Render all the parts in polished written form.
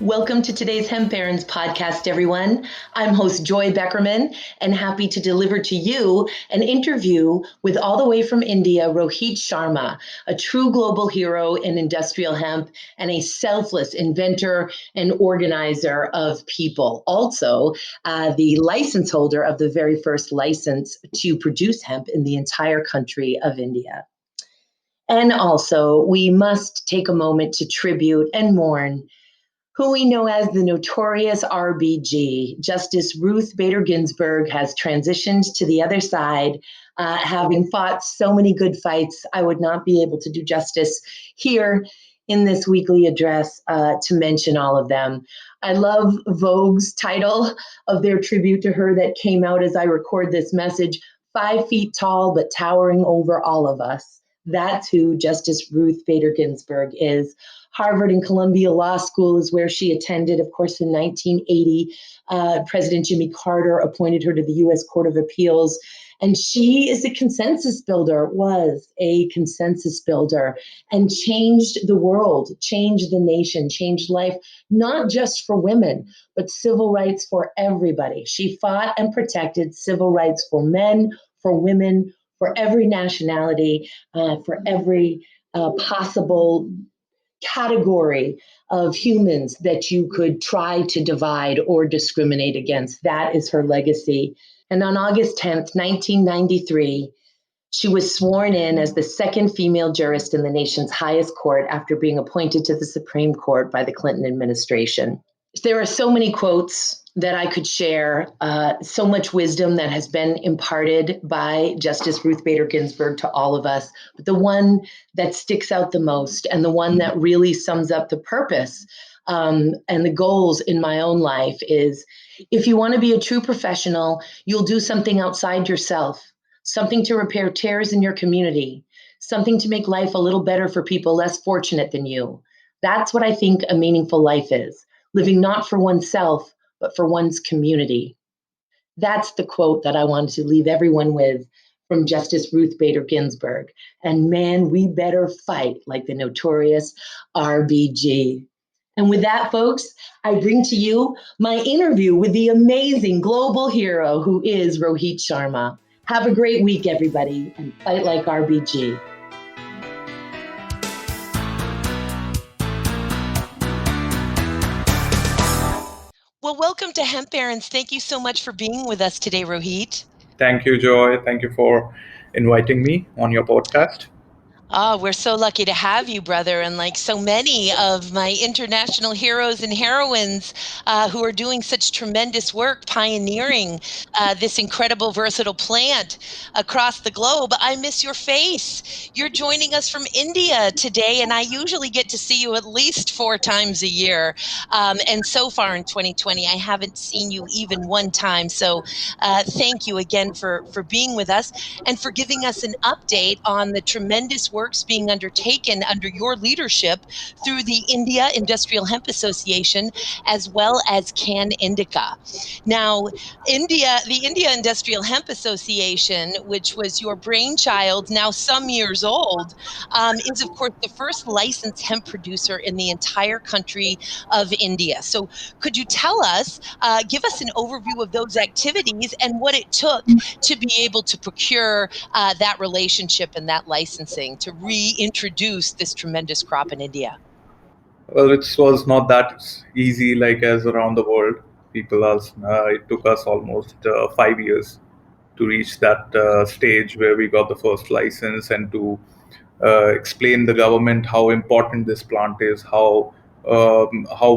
Welcome to today's Hemp Barons podcast, everyone. I'm host Joy Beckerman and happy to deliver to you an interview with all the way from India, Rohitt Sharrma, a true global hero in industrial hemp and a selfless inventor and organizer of people. Also, the license holder of the very first license to produce hemp in the entire country of India. And also, we must take a moment to tribute and mourn who we know as the notorious RBG. Justice Ruth Bader Ginsburg has transitioned to the other side, having fought so many good fights. I would not be able to do justice here in this weekly address to mention all of them. I love Vogue's title of their tribute to her that came out as I record this message, 5 feet tall but towering over all of us. That's who Justice Ruth Bader Ginsburg is. Harvard and Columbia Law School is where she attended. Of course, in 1980, President Jimmy Carter appointed her to the U.S. Court of Appeals. And she is a consensus builder, was a consensus builder, and changed the world, changed the nation, changed life, not just for women, but civil rights for everybody. She fought and protected civil rights for men, for women, for every nationality, for every possible category of humans that you could try to divide or discriminate against. That is her legacy. And on August 10th, 1993, she was sworn in as the second female jurist in the nation's highest court after being appointed to the Supreme Court by the Clinton administration. There are so many quotes that I could share, so much wisdom that has been imparted by Justice Ruth Bader Ginsburg to all of us. But the one that sticks out the most and the one that really sums up the purpose and the goals in my own life is, if you want to be a true professional, you'll do something outside yourself, something to repair tears in your community, something to make life a little better for people less fortunate than you. That's what I think a meaningful life is, living not for oneself, but for one's community. That's the quote that I wanted to leave everyone with from Justice Ruth Bader Ginsburg. And man, we better fight like the notorious RBG. And with that, folks, I bring to you my interview with the amazing global hero who is Rohitt Sharrma. Have a great week, everybody, and fight like RBG. Well, welcome to Hemp Barons. Thank you so much for being with us today, Rohitt. Thank you, Joy. Thank you for inviting me on your podcast. Oh, we're so lucky to have you, brother. And like so many of my international heroes and heroines who are doing such tremendous work pioneering this incredible, versatile plant across the globe, I miss your face. You're joining us from India today, and I usually get to see you at least 4 times a year. And so far in 2020, I haven't seen you even one time. So thank you again for being with us and for giving us an update on the tremendous works being undertaken under your leadership through the India Industrial Hemp Association, as well as Canidica. Now, the India Industrial Hemp Association, which was your brainchild, now some years old, is of course the first licensed hemp producer in the entire country of India. So could you tell us, give us an overview of those activities and what it took to be able to procure that relationship and that licensing to reintroduce this tremendous crop in India? Well, it was not that easy like as around the world. It took us almost 5 years to reach that stage where we got the first license and to explain the government how important this plant is, how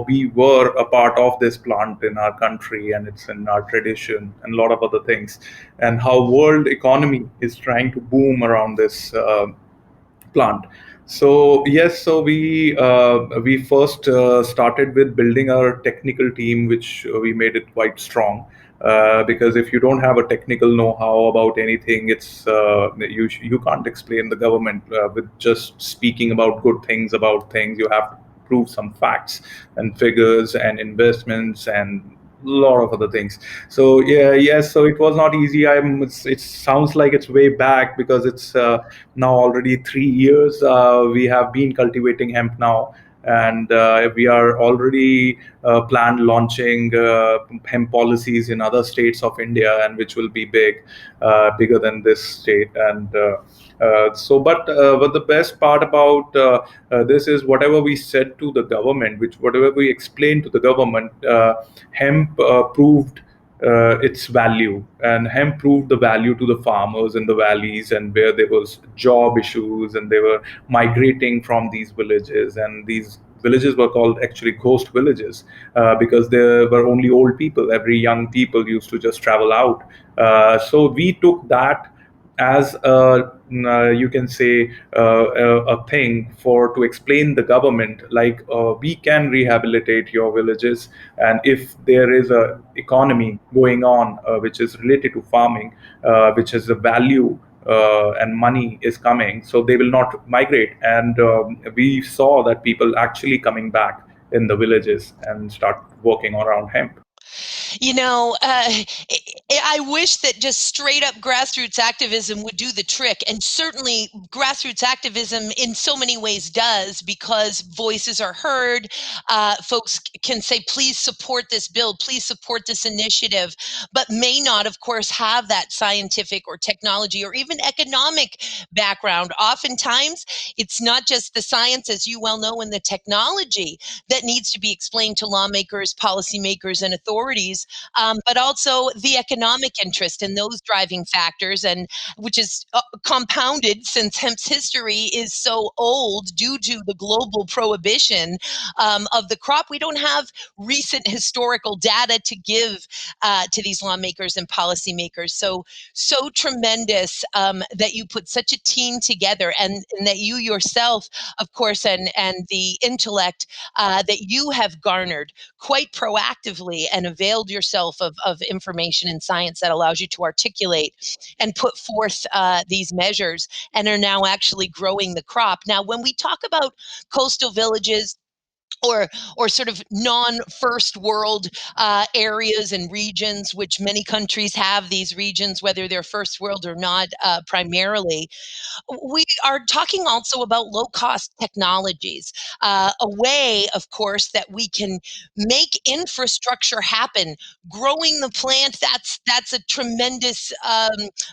we were a part of this plant in our country and it's in our tradition and a lot of other things, and how world economy is trying to boom around this plant. So yes, so we first started with building our technical team, which we made it quite strong. Because if you don't have a technical know-how about anything, it's you can't explain the government with just speaking about good things about things. You have to prove some facts and figures and investments and a lot of other things. So so it was not easy. It sounds like it's way back because it's now already 3 years we have been cultivating hemp now. and we are already planned launching hemp policies in other states of India, and which will be bigger than this state. And but the best part about this is whatever we said to the government, which whatever we explained to the government, hemp proved its value, and hemp proved the value to the farmers in the valleys, and where there was job issues and they were migrating from these villages, and these villages were called actually ghost villages because there were only old people. Every young people used to just travel out. So we took that as you can say a thing for to explain the government, like we can rehabilitate your villages, and if there is a economy going on which is related to farming, which is a value and money is coming, so they will not migrate. And we saw that people actually coming back in the villages and start working around hemp. You know, I wish that just straight up grassroots activism would do the trick. And certainly grassroots activism in so many ways does, because voices are heard. Folks can say, please support this bill, please support this initiative, but may not, of course, have that scientific or technology or even economic background. Oftentimes, it's not just the science, as you well know, and the technology that needs to be explained to lawmakers, policymakers, and authorities, but also the economic interest in those driving factors, and which is compounded since hemp's history is so old due to the global prohibition of the crop. We don't have recent historical data to give to these lawmakers and policymakers. So tremendous that you put such a team together, and that you yourself, of course, and the intellect that you have garnered quite proactively and availed yourself of information and science that allows you to articulate and put forth these measures, and are now actually growing the crop. Now, when we talk about coastal villages, or sort of non-first world areas and regions, which many countries have these regions, whether they're first world or not, primarily, we are talking also about low-cost technologies, a way, of course, that we can make infrastructure happen. Growing the plant, that's a tremendous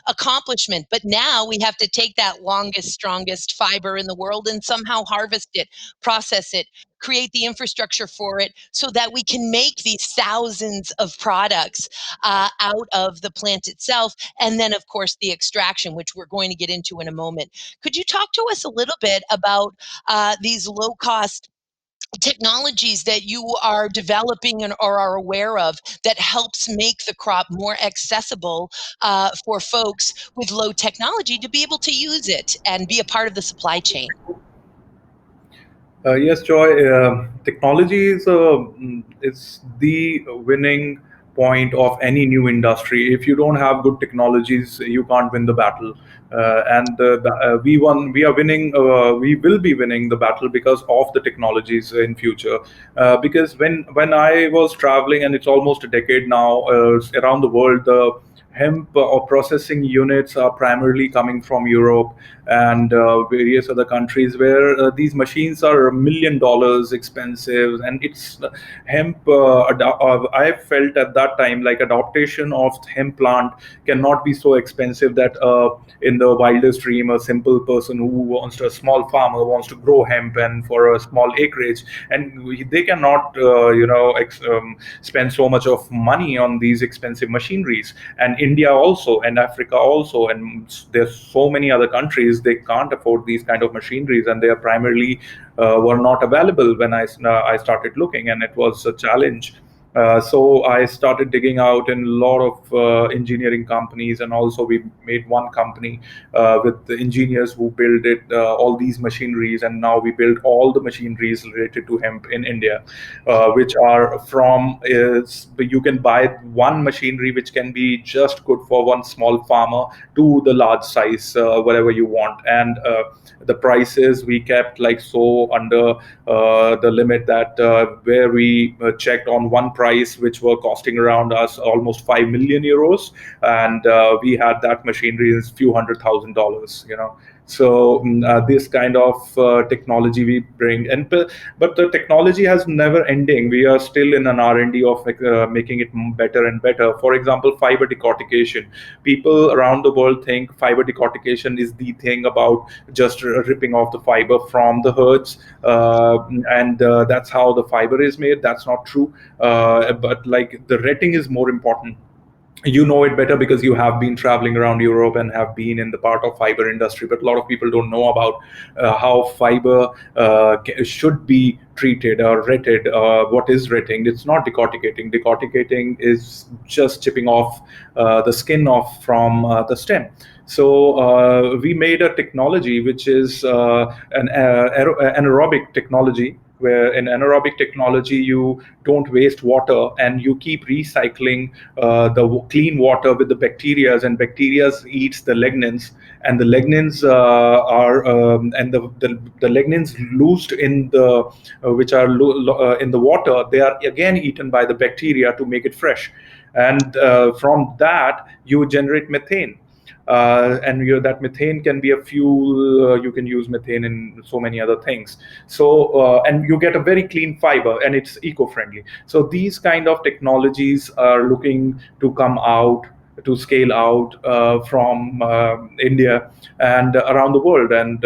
accomplishment. But now we have to take that longest, strongest fiber in the world and somehow harvest it, process it, create the infrastructure for it, so that we can make these thousands of products out of the plant itself. And then, of course, the extraction, which we're going to get into in a moment. Could you talk to us a little bit about these low-cost technologies that you are developing or are aware of that helps make the crop more accessible for folks with low technology to be able to use it and be a part of the supply chain? Yes, Joy. Technology is the winning point of any new industry. If you don't have good technologies, you can't win the battle. We are winning. We will be winning the battle because of the technologies in future. Because when I was traveling, and it's almost a decade now, around the world, the hemp or processing units are primarily coming from Europe and various other countries, where these machines are $1 million expensive, and it's hemp. I felt at that time like adaptation of hemp plant cannot be so expensive that in the wildest dream, a simple person who wants to, a small farmer wants to grow hemp and for a small acreage, and they cannot spend so much of money on these expensive machineries. And India also, and Africa also, and there's so many other countries, they can't afford these kind of machineries, and they are primarily were not available when I started looking, and it was a challenge. So I started digging out in a lot of engineering companies, and also we made one company with the engineers who build it, all these machineries, and now we build all the machineries related to hemp in India, which are from is you can buy one machinery which can be just good for one small farmer to the large size, whatever you want, and the prices we kept like so under the limit that where we checked on one price which were costing around us almost 5 million euros, and we had that machinery is few $100,000. So this kind of technology we bring, and but the technology has never ending. We are still in an R&D of making it better and better. For example, fiber decortication. People around the world think fiber decortication is the thing about just ripping off the fiber from the herds, and that's how the fiber is made. That's not true. But like the retting is more important. You know it better because you have been traveling around Europe and have been in the part of fiber industry. But a lot of people don't know about how fiber should be treated or retted. What is retting? It's not decorticating. Decorticating is just chipping off the skin off from the stem. So we made a technology which is an anaerobic technology, where in anaerobic technology you don't waste water and you keep recycling the clean water with the bacteria, and bacteria eats the lignins, and the lignins are and the lignins loosed in the which are in the water, they are again eaten by the bacteria to make it fresh, and from that you generate methane. And that methane can be a fuel. You can use methane in so many other things. So and you get a very clean fiber, and it's eco-friendly. So these kind of technologies are looking to come out, to scale out from India and around the world. And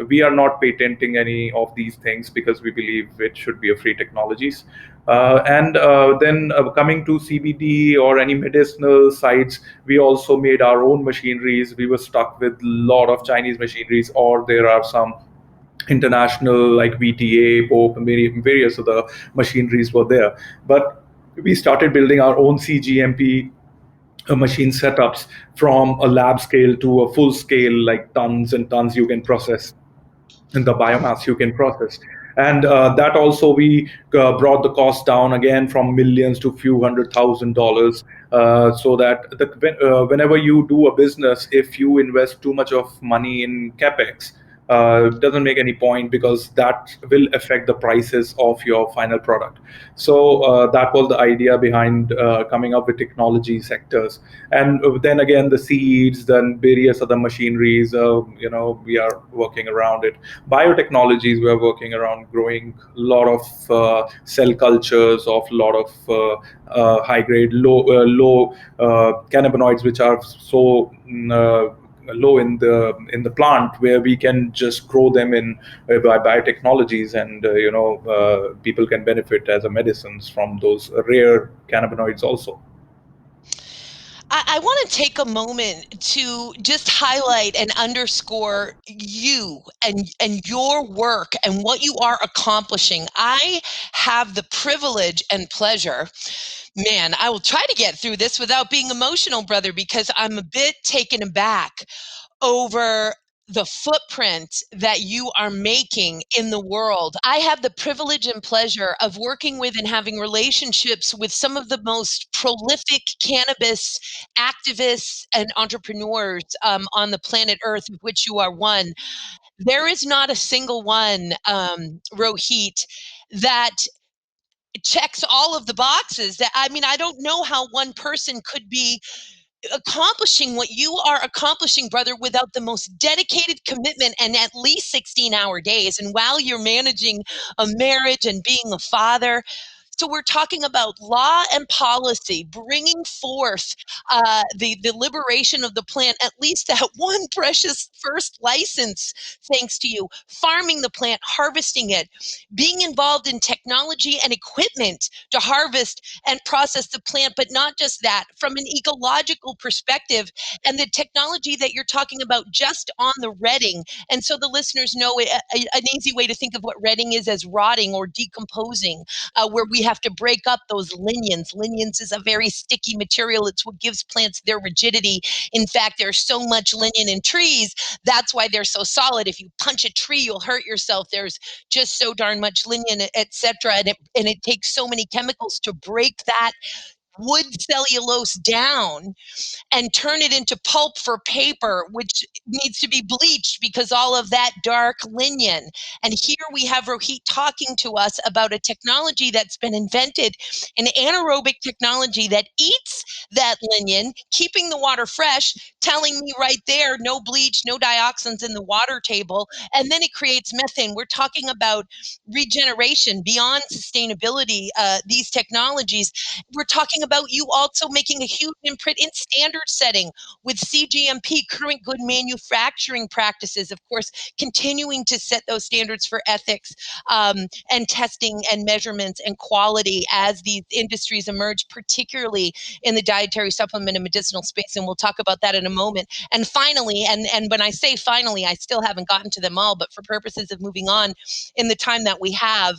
we are not patenting any of these things because we believe it should be a free technologies. And then coming to CBD or any medicinal sites, we also made our own machineries. We were stuck with a lot of Chinese machineries, or there are some international like VTA, Pope, and various other machineries were there. But we started building our own CGMP machine setups, from a lab scale to a full scale, like tons and tons you can process, and the biomass you can process. And that also we brought the cost down again from millions to few $100,000, so that whenever you do a business, if you invest too much of money in capex, doesn't make any point, because that will affect the prices of your final product. So that was the idea behind coming up with technology sectors. And then again, the seeds, then various other machineries, we are working around it. Biotechnologies, we are working around growing a lot of cell cultures of a lot of high grade, low cannabinoids, which are so low in the plant, where we can just grow them in by biotechnologies, and people can benefit as a medicines from those rare cannabinoids also. I want to take a moment to just highlight and underscore you and your work and what you are accomplishing. I have the privilege and pleasure. Man, I will try to get through this without being emotional, brother, because I'm a bit taken aback over the footprint that you are making in the world. I have the privilege and pleasure of working with and having relationships with some of the most prolific cannabis activists and entrepreneurs on the planet Earth, of which you are one. There is not a single one, Rohit, that checks all of the boxes. That, I mean, I don't know how one person could be accomplishing what you are accomplishing, brother, without the most dedicated commitment and at least 16-hour days. And while you're managing a marriage and being a father, so we're talking about law and policy, bringing forth the liberation of the plant, at least that one precious first license, thanks to you, farming the plant, harvesting it, being involved in technology and equipment to harvest and process the plant, but not just that, from an ecological perspective, and the technology that you're talking about just on the retting. And so the listeners know an easy way to think of what retting is as rotting or decomposing, where we have to break up those lignans. Lignans is a very sticky material. It's what gives plants their rigidity. In fact, there's so much lignin in trees. That's why they're so solid. If you punch a tree, you'll hurt yourself. There's just so darn much lignin, etc. And it takes so many chemicals to break that wood cellulose down and turn it into pulp for paper, which needs to be bleached because all of that dark lignin. And here we have Rohitt talking to us about a technology that's been invented, an anaerobic technology that eats that lignin, keeping the water fresh, telling me right there, no bleach, no dioxins in the water table, and then it creates methane. We're talking about regeneration beyond sustainability, these technologies. We're talking about you also making a huge imprint in standard setting with CGMP, current good manufacturing practices, of course, continuing to set those standards for ethics, and testing and measurements and quality as these industries emerge, particularly in the dietary supplement and medicinal space. And we'll talk about that in a moment. And finally, and when I say finally, I still haven't gotten to them all, but for purposes of moving on in the time that we have,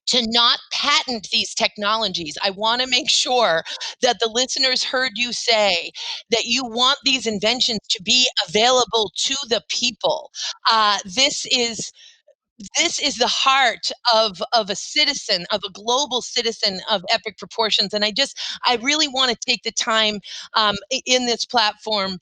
to not patent these technologies. I want to make sure that the listeners heard you say that you want these inventions to be available to the people. This is the heart of a citizen, of a global citizen of epic proportions. And I really want to take the time in this platform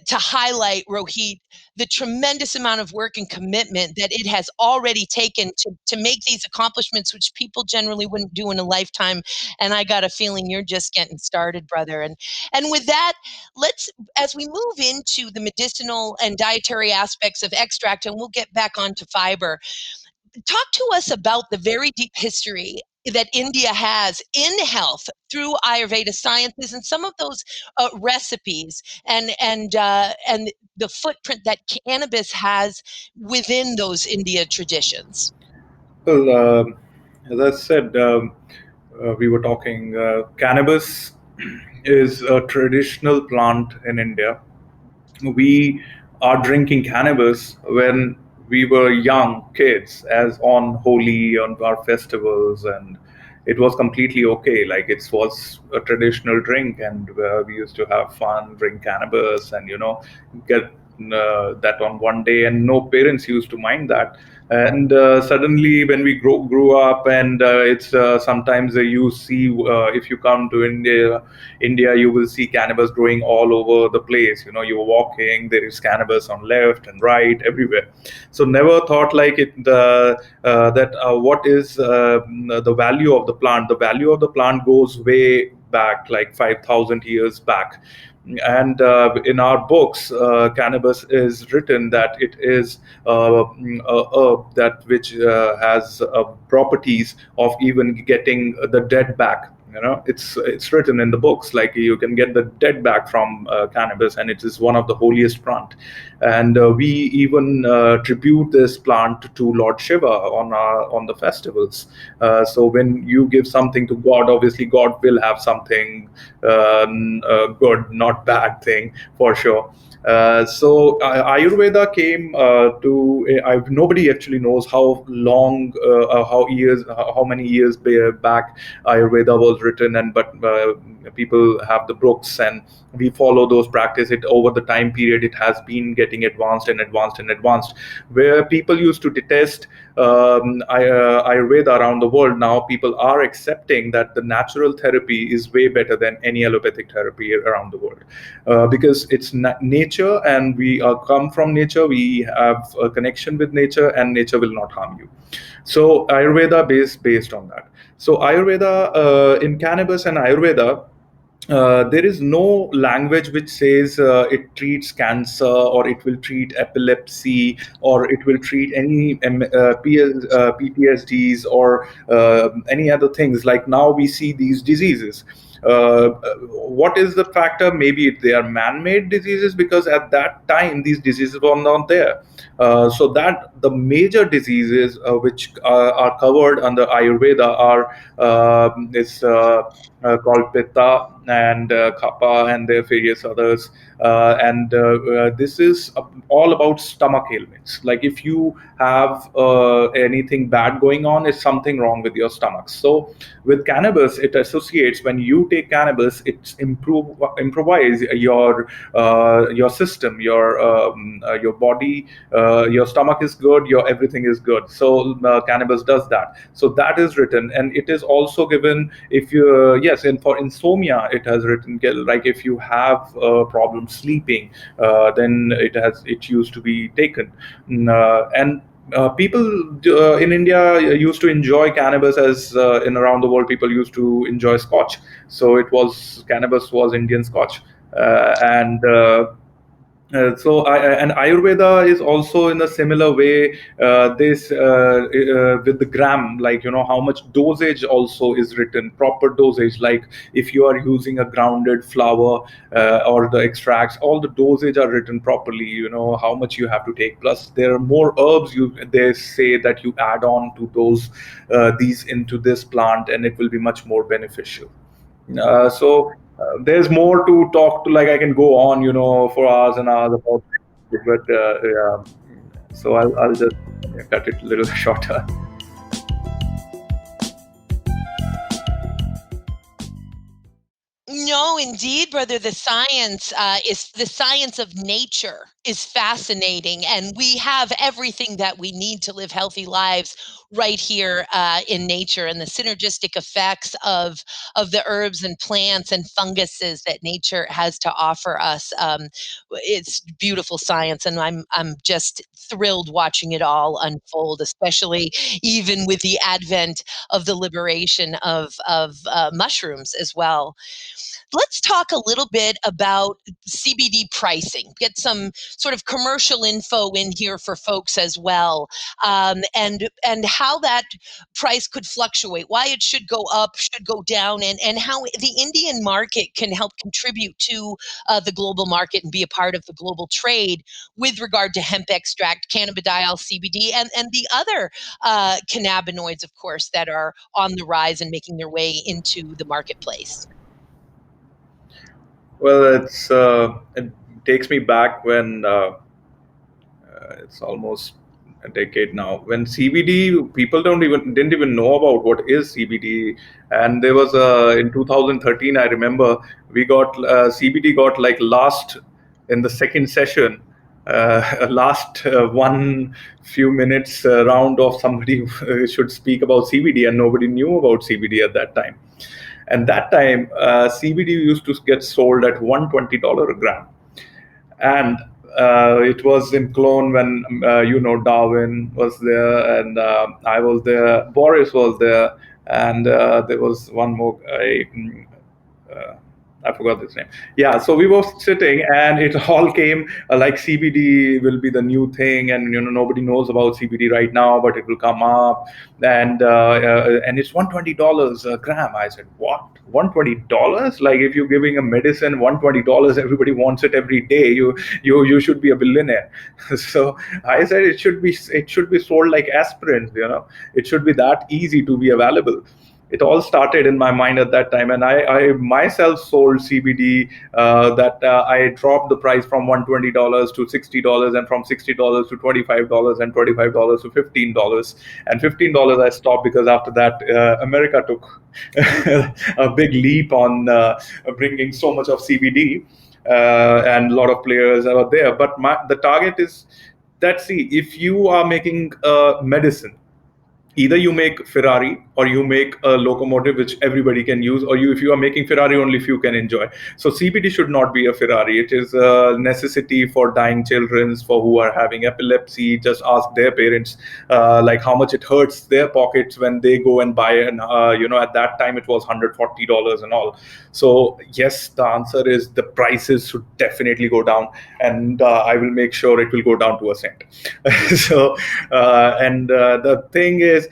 to highlight, Rohitt, the tremendous amount of work and commitment that it has already taken to make these accomplishments, which people generally wouldn't do in a lifetime. And I got a feeling you're just getting started, brother. And with that, as we move into the medicinal and dietary aspects of extract, and we'll get back onto fiber, talk to us about the very deep history that India has in health through Ayurveda sciences and some of those recipes and the footprint that cannabis has within those India traditions. Well, as I said, we were talking, cannabis is a traditional plant in India. We are drinking cannabis when we were young kids, as on Holi, on our festivals, and it was completely okay. Like, it was a traditional drink, and we used to have fun, drink cannabis, and get that on one day, and no parents used to mind that. And suddenly, when we grew up, and it's sometimes you see, if you come to India, you will see cannabis growing all over the place. You're walking, there is cannabis on left and right, everywhere. So never thought like it that what is the value of the plant. The value of the plant goes way back, like 5,000 years back. And in our books, cannabis is written that it is a herb that which has properties of even getting the dead back. It's written in the books, like you can get the dead back from cannabis, and it is one of the holiest plant. And we even tribute this plant to Lord Shiva on the festivals. So when you give something to God, obviously God will have something good, not bad thing, for sure. So Ayurveda came nobody actually knows how long, how many years back Ayurveda was written, but people have the books, and we follow those practices. It over the time period, it has been getting advanced and advanced and advanced. Where people used to detest Ayurveda around the world, now people are accepting that the natural therapy is way better than any allopathic therapy around the world, because it's nature, and we come from nature. We have a connection with nature, and nature will not harm you. So Ayurveda based on that. So Ayurveda, in cannabis and Ayurveda, there is no language which says it treats cancer, or it will treat epilepsy, or it will treat any PTSDs, or any other things. Like, now we see these diseases. What is the factor? Maybe they are man-made diseases, because at that time these diseases were not there. So that the major diseases which are covered under Ayurveda are called Pitta and Kapha, and there are various others. And this is all about stomach ailments. Like, if you have anything bad going on, is something wrong with your stomach. So with cannabis, it associates, when you take cannabis, it's improvise your system, your body, your stomach is good, your everything is good. So cannabis does that. So that is written, and it is also given if you yes, and for insomnia it has written, like if you have a problem sleeping, then it used to be taken. And people in India used to enjoy cannabis as in around the world people used to enjoy Scotch. So cannabis was Indian Scotch, and and Ayurveda is also in a similar way. This with the gram, like how much dosage also is written, proper dosage. Like if you are using a grounded flower or the extracts, all the dosage are written properly. How much you have to take. Plus, there are more herbs they say that you add on to these into this plant, and it will be much more beneficial. There's more to talk to. Like I can go on, for hours and hours about it, but yeah. So I'll just cut it a little shorter. No, indeed, brother. The science of nature is fascinating, and we have everything that we need to live healthy lives right here in nature, and the synergistic effects of the herbs and plants and funguses that nature has to offer us. It's beautiful science, and I'm just thrilled watching it all unfold, especially even with the advent of the liberation of mushrooms as well. Let's talk a little bit about CBD pricing. Get some sort of commercial info in here for folks as well, and how that price could fluctuate, why it should go up, should go down, and how the Indian market can help contribute to the global market and be a part of the global trade with regard to hemp extract, cannabidiol, CBD, and the other cannabinoids, of course, that are on the rise and making their way into the marketplace. Well, it takes me back when it's almost a decade now. When CBD, people didn't even know about what is CBD, and there was in 2013. I remember we got CBD got like last in the second session. Last one few minutes round of somebody should speak about CBD, and nobody knew about CBD at that time. And that time, CBD used to get sold at $120 a gram. And it was in Cologne when, Darwin was there, and I was there, Boris was there, and there was one more guy. I forgot his name. Yeah, so we were sitting, and it all came like CBD will be the new thing, and nobody knows about CBD right now, but it will come up, and it's $120 a gram. I said, what? $120? Like if you're giving a medicine $120, everybody wants it every day. You should be a billionaire. So I said it should be sold like aspirin. It should be that easy to be available. It all started in my mind at that time, and I myself sold CBD. I dropped the price from $120 to $60, and from $60 to $25, and $25 to $15, and $15 I stopped because after that America took a big leap on bringing so much of CBD, and a lot of players are there. But the target is that, see, if you are making medicine, either you make Ferrari or you make a locomotive which everybody can use, or if you are making Ferrari, only few can enjoy. So CBD should not be a Ferrari. It is a necessity for dying children, for who are having epilepsy. Just ask their parents like how much it hurts their pockets when they go and buy, and at that time it was $140 and all. So yes, the answer is the prices should definitely go down, and I will make sure it will go down to a cent. So the thing is,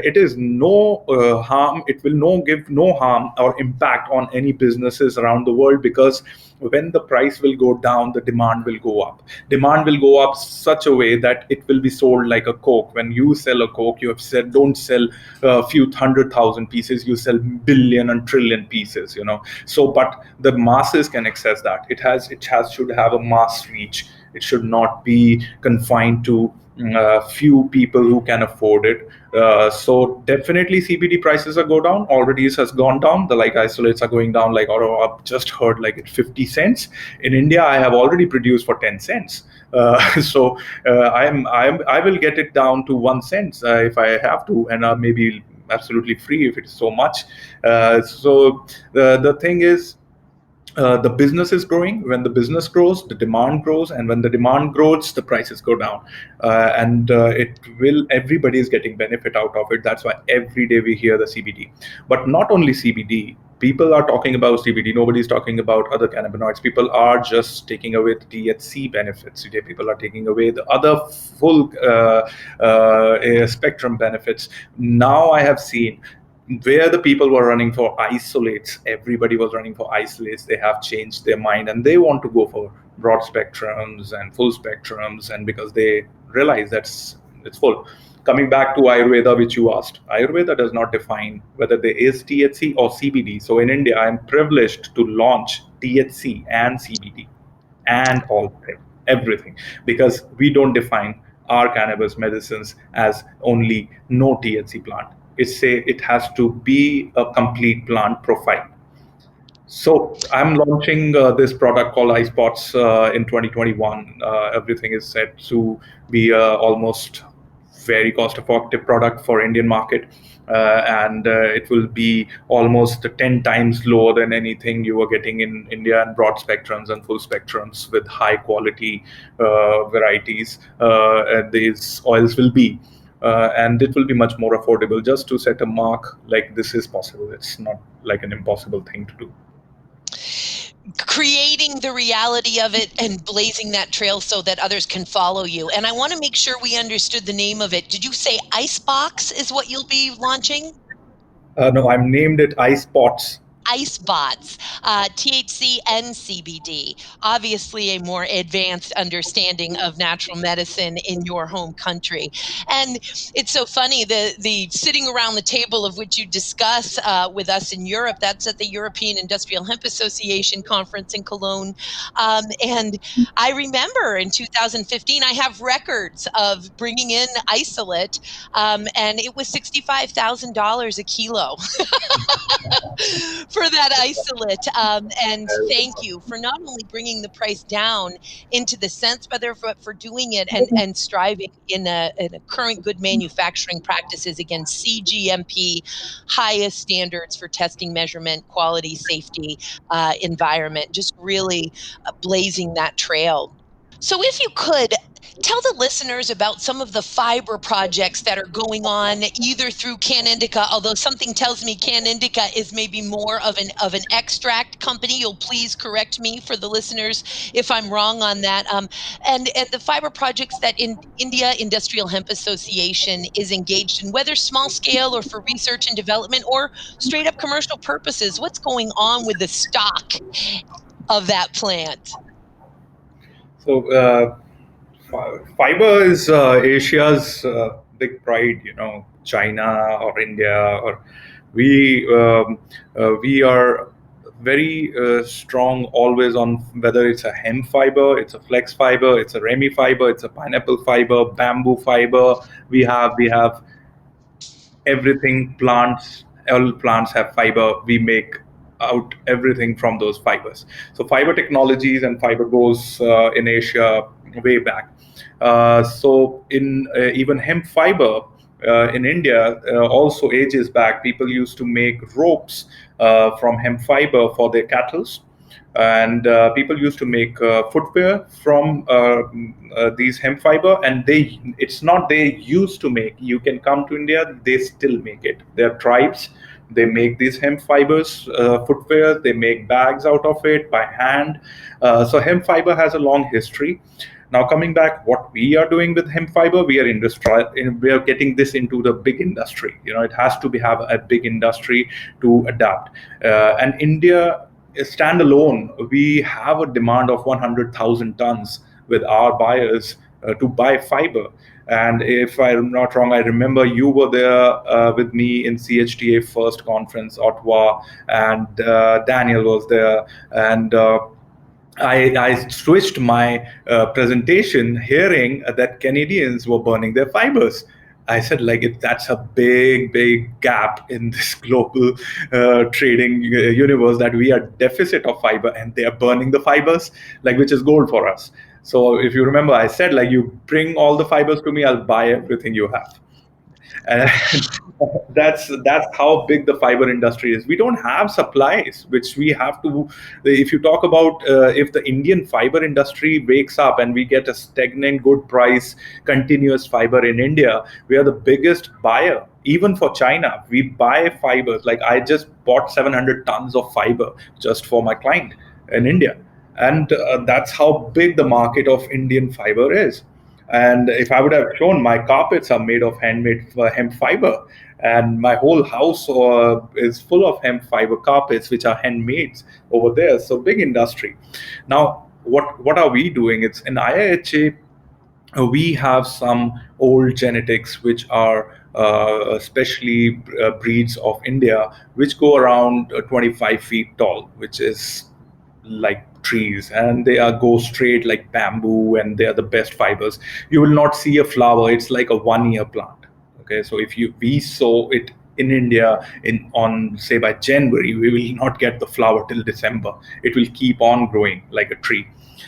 it is no harm. It will give no harm or impact on any businesses around the world, because when the price will go down, the demand will go up. Demand will go up such a way that it will be sold like a Coke. When you sell a Coke, you have said don't sell a few 100,000 pieces, you sell billion and trillion pieces. So, but the masses can access that. Should have a mass reach. It should not be confined to few people who can afford it. So definitely CBD prices are go down. Already it has gone down. The like isolates are going down. Like, oh, I've just heard like at 50 cents. In India, I have already produced for 10 cents. So I will get it down to 1 cent if I have to, and maybe absolutely free if it is so much. So the thing is, the business is growing. When the business grows, the demand grows, and when the demand grows, the prices go down, and it will. Everybody is getting benefit out of it. That's why every day we hear the CBD, but not only CBD. People are talking about CBD. Nobody's talking about other cannabinoids. People are just taking away the THC benefits. People are taking away the other full spectrum benefits. Now I have seen where the people were running for isolates, everybody was running for isolates. They have changed their mind and they want to go for broad spectrums and full spectrums, and because they realize that's it's full. Coming back to Ayurveda, which you asked, Ayurveda does not define whether there is THC or CBD. So in India, I'm privileged to launch THC and CBD and all of them, everything, because we don't define our cannabis medicines as only no THC plant. It has to be a complete plant profile. So I'm launching this product called iSpots in 2021. Everything is set to be almost very cost-effective product for Indian market, and it will be almost 10 times lower than anything you are getting in India, and broad spectrums and full spectrums with high quality varieties. These oils will be. And it will be much more affordable. Just to set a mark, like this is possible. It's not like an impossible thing to do. Creating the reality of it and blazing that trail so that others can follow you. And I want to make sure we understood the name of it. Did you say Icebox is what you'll be launching? No, I'm named it iSpots. IceBots, THC and CBD, obviously a more advanced understanding of natural medicine in your home country. And it's so funny, the sitting around the table of which you discuss with us in Europe, that's at the European Industrial Hemp Association conference in Cologne. And I remember in 2015, I have records of bringing in isolate, and it was $65,000 a kilo. For that isolate. And thank you for not only bringing the price down into the cents, but for doing it and striving in a current good manufacturing practices against CGMP, highest standards for testing, measurement, quality, safety, environment, just really blazing that trail. So if you could, tell the listeners about some of the fiber projects that are going on either through Canidica, although something tells me Canidica is maybe more of an extract company. You'll please correct me for the listeners if I'm wrong on that. And the fiber projects that India Industrial Hemp Association is engaged in, whether small scale or for research and development or straight up commercial purposes. What's going on with the stock of that plant? So fiber is Asia's big pride. China or India, or we are very strong always on whether it's a hemp fiber, it's a flex fiber, it's a remi fiber, it's a pineapple fiber, bamboo fiber. We have everything. All plants have fiber. We make out everything from those fibers. So fiber technologies and fiber goes in Asia way back. So in even hemp fiber in India, also ages back, people used to make ropes from hemp fiber for their cattle. And people used to make footwear from these hemp fiber, and it's not they used to make. You can come to India, they still make it. There are tribes, they make these hemp fibers footwear, they make bags out of it by hand. So hemp fiber has a long history. Now coming back, what we are doing with hemp fiber, we are getting this into the big industry. It has to have a big industry to adapt. And India, standalone, we have a demand of 100,000 tons with our buyers to buy fiber. And if I'm not wrong, I remember you were there with me in CHTA first conference, Ottawa, and Daniel was there. And I switched my presentation hearing that Canadians were burning their fibers. I said, like, that's a big gap in this global trading universe, that we are deficit of fiber and they are burning the fibers, like, which is gold for us. So if you remember, I said, like, you bring all the fibers to me, I'll buy everything you have. And that's how big the fiber industry is. We don't have supplies, which we have to. If you talk about if the Indian fiber industry wakes up and we get a stagnant good price continuous fiber in India, we are the biggest buyer. Even for China, we buy fibers. Like, I just bought 700 tons of fiber just for my client in India, and that's how big the market of Indian fiber is. And if I would have shown, my carpets are made of handmade hemp fiber, and my whole house is full of hemp fiber carpets, which are handmade over there. So big industry. Now, what are we doing? It's in IIHA. We have some old genetics which are especially breeds of India, which go around 25 feet tall, which is like trees, and they are go straight like bamboo, and they are the best fibers. You will not see a flower. It's like a 1 year plant. Okay, so if you we sow it in India in on say by January, we will not get the flower till December. It will keep on growing like a tree.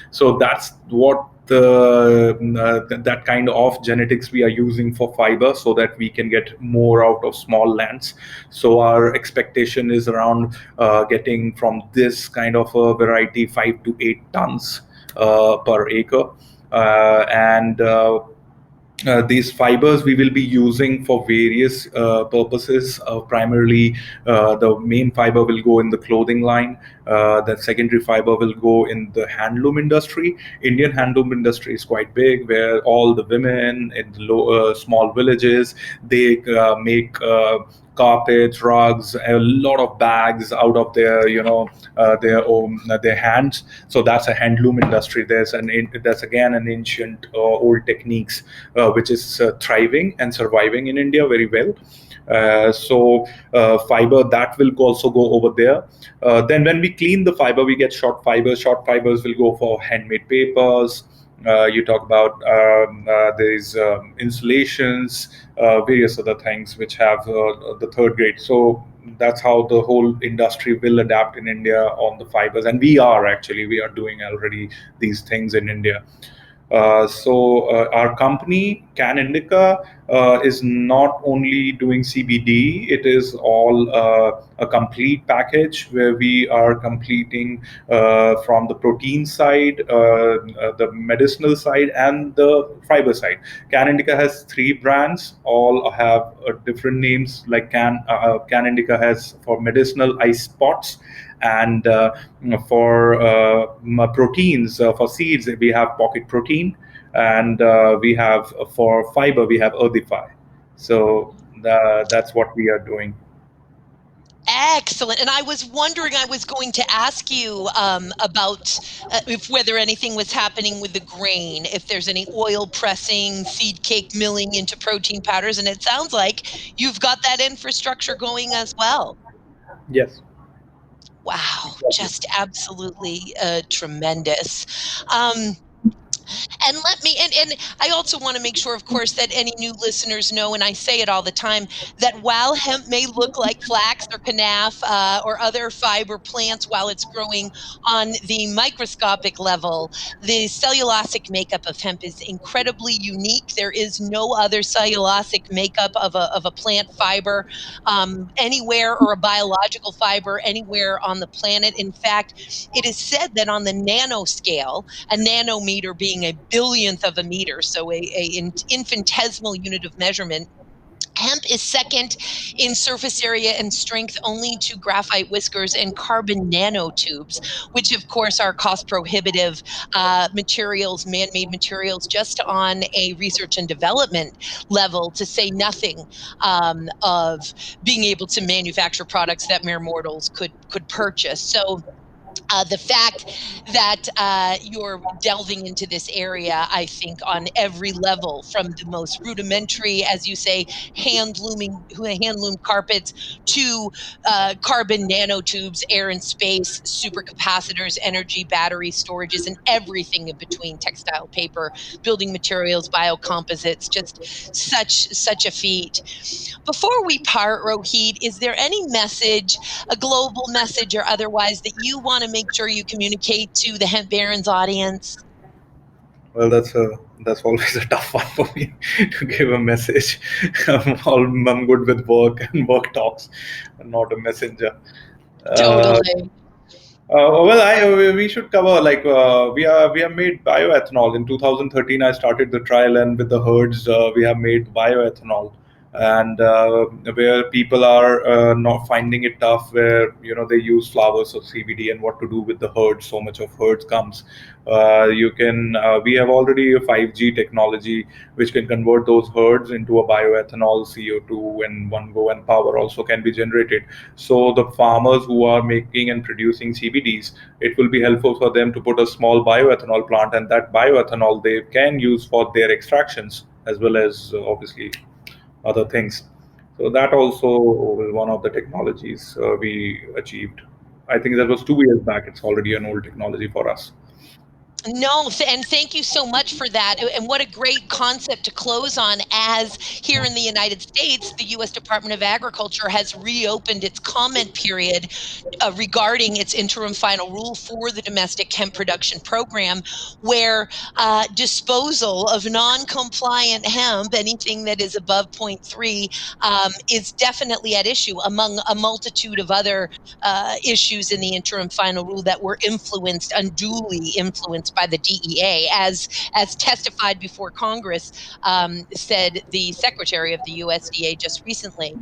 So that's what that kind of genetics we are using for fiber, so that we can get more out of small lands. So our expectation is around getting from this kind of a variety 5 to 8 tons per acre, and these fibers we will be using for various purposes. Primarily, the main fiber will go in the clothing line. The secondary fiber will go in the handloom industry. Indian handloom industry is quite big, where all the women in the small villages, they make carpets, rugs, a lot of bags out of their, their hands. So that's a handloom industry. That's again an ancient old techniques which is thriving and surviving in India very well. Fiber that will also go over there. Then when we clean the fiber, we get short fibers. Short fibers will go for handmade papers. You talk about there's insulations, various other things which have the third grade. So that's how the whole industry will adapt in India on the fibers, and we are doing already these things in India. Our company Canidica is not only doing CBD; it is all a complete package where we are completing from the protein side, the medicinal side, and the fiber side. Canidica has 3 brands, all have different names. Like Canidica has for medicinal ice spots, and for proteins, for seeds, we have pocket protein, and we have for fiber, we have earthify. So that's what we are doing. Excellent. And I was wondering, I was going to ask you about if whether anything was happening with the grain, if there's any oil pressing, seed cake milling into protein powders. And it sounds like you've got that infrastructure going as well. Yes. Wow, just absolutely tremendous. And I also want to make sure, of course, that any new listeners know, and I say it all the time, that while hemp may look like flax or canaf or other fiber plants while it's growing on the microscopic level, the cellulosic makeup of hemp is incredibly unique. There is no other cellulosic makeup of a plant fiber anywhere, or a biological fiber anywhere on the planet. In fact, it is said that on the nanoscale, a nanometer being a billionth of a meter, so an infinitesimal unit of measurement, hemp is second in surface area and strength only to graphite whiskers and carbon nanotubes, which of course are cost prohibitive materials, man-made materials, just on a research and development level, to say nothing of being able to manufacture products that mere mortals could purchase. So The fact that you're delving into this area, I think, on every level, from the most rudimentary, as you say, hand loom carpets to carbon nanotubes, air and space, supercapacitors, energy, battery storages, and everything in between, textile, paper, building materials, biocomposites, just such a feat. Before we part, Rohit, is there any message, a global message or otherwise, that you want to make sure you communicate to the Hemp Barons audience? Well, that's always a tough one for me to give a message. I'm good with work and work talks, and not a messenger. Uh, Totally. well, we should cover, like, we have made bioethanol in 2013. I started the trial, and with the herds, we have made bioethanol, and where people are not finding it tough, where they use flowers of CBD, and what to do with the herds. So much of herds comes. You can We have already a 5G technology which can convert those herds into a bioethanol, CO2 in one go, and power also can be generated. So the farmers who are making and producing CBDs, it will be helpful for them to put a small bioethanol plant, and that bioethanol they can use for their extractions, as well as obviously other things. So that also was one of the technologies we achieved. I think that was 2 years back. It's already an old technology for us. No, and thank you so much for that. And what a great concept to close on, as here in the United States, the U.S. Department of Agriculture has reopened its comment period regarding its interim final rule for the domestic hemp production program, where disposal of non-compliant hemp, anything that is above 0.3, is definitely at issue, among a multitude of other issues in the interim final rule that were unduly influenced by the DEA, as testified before Congress, said the Secretary of the USDA just recently.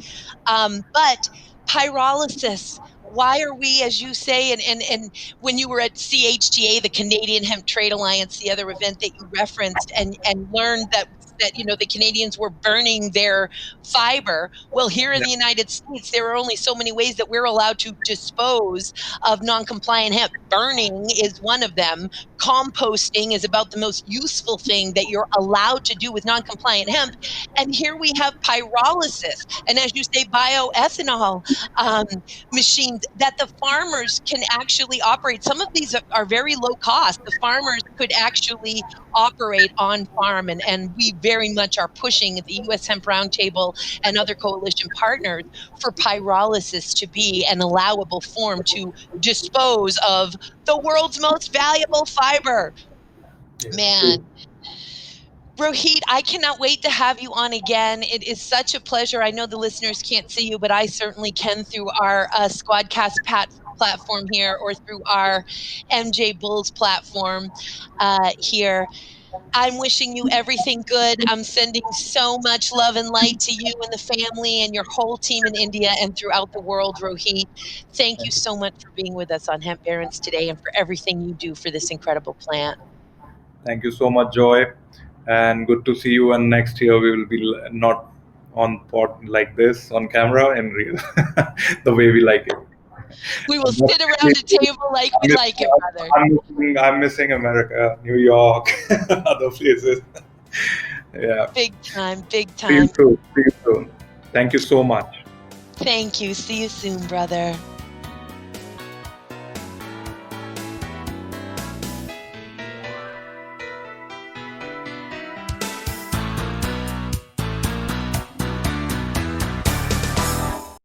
But pyrolysis, why are we, as you say, and when you were at CHTA, the Canadian Hemp Trade Alliance, the other event that you referenced, and learned that the Canadians were burning their fiber. Well, here in Yeah. the United States, there are only so many ways that we're allowed to dispose of non-compliant hemp. Burning is one of them. Composting is about the most useful thing that you're allowed to do with non-compliant hemp. And here we have pyrolysis, and as you say, bioethanol um, machines that the farmers can actually operate. Some of these are very low cost. The farmers could actually operate on farm, and we very much are pushing at the U.S. Hemp Roundtable and other coalition partners for pyrolysis to be an allowable form to dispose of the world's most valuable fiber. Yes, true. Man, Rohit, I cannot wait to have you on again. It is such a pleasure. I know the listeners can't see you, but I certainly can through our Squadcast platform here, or through our MJ Bulls platform here. I'm wishing you everything good. I'm sending so much love and light to you and the family and your whole team in India and throughout the world, Rohit. Thank you Thank you. so much for being with us on Hemp Barons today, and for everything you do for this incredible plant. Thank you so much, Joy, and good to see you. And next year we will be not on pod like this on camera, in real, the way we like it. We will sit around a table like we like it, brother. I'm missing America, New York, other places. Yeah. Big time, big See you time. soon. See you soon. Thank you so much. Thank you. See you soon, brother.